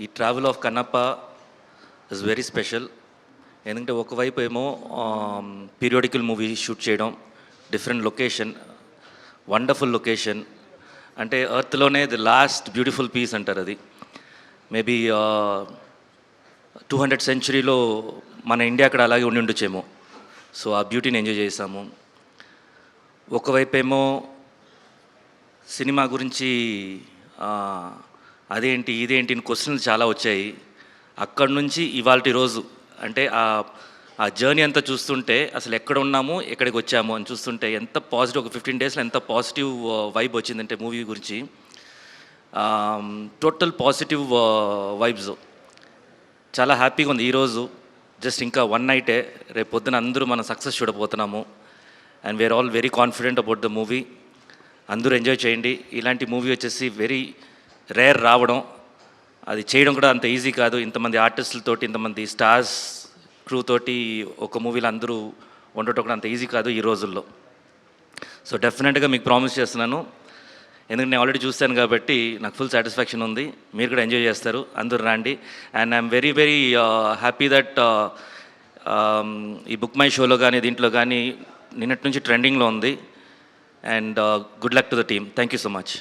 ఈ travel of Kannappa is very special. ఎందుకంటే ఒకవైపు ఏమో పీరియాడికల్ మూవీ షూట్ చేయడం, డిఫరెంట్ లొకేషన్, వండర్ఫుల్ లొకేషన్. అంటే ఎర్త్లోనే ది లాస్ట్ బ్యూటిఫుల్ పీస్ అంటారు అది. మేబీ 200th సెంచురీలో మన ఇండియా అక్కడ అలాగే ఉండి ఉండొచ్చేమో. సో ఆ బ్యూటీని ఎంజాయ్ చేసాము. ఒకవైపు ఏమో సినిమా గురించి అదేంటి ఇదేంటి క్వశ్చన్లు చాలా వచ్చాయి. అక్కడి నుంచి ఇవాల్టి రోజు అంటే ఆ జర్నీ అంతా చూస్తుంటే అసలు ఎక్కడ ఉన్నాము ఎక్కడికి వచ్చాము అని చూస్తుంటే ఎంత పాజిటివ్, ఒక 15 డేస్లో ఎంత పాజిటివ్ వైబ్ వచ్చిందంటే మూవీ గురించి. Total positive vibes. చాలా హ్యాపీగా ఉంది ఈరోజు. జస్ట్ ఇంకా 1 నైటే, రేపు పొద్దున అందరూ మనం సక్సెస్ చూడబోతున్నాము. And we are all very confident about the movie. అందరూ ఎంజాయ్ చేయండి. ఇలాంటి మూవీ వచ్చేసి వెరీ రేర్ రావడం, అది చేయడం కూడా అంత ఈజీ కాదు. ఇంతమంది ఆర్టిస్టులతోటి, ఇంతమంది స్టార్స్ క్రూ తోటి ఒక మూవీలో అందరూ ఉండటం కూడా అంత ఈజీ కాదు ఈ రోజుల్లో. సో డెఫినెట్గా మీకు ప్రామిస్ చేస్తున్నాను, ఎందుకంటే నేను ఆల్రెడీ చూస్తాను కాబట్టి నాకు ఫుల్ సాటిస్ఫాక్షన్ ఉంది. మీరు కూడా ఎంజాయ్ చేస్తారు, అందరూ రండి. And I'm very very happy that ఈ బుక్ మై షోలో కానీ దీంట్లో కానీ నిన్నటి నుంచి ట్రెండింగ్లో ఉంది. And good luck to the team. Thank you so much.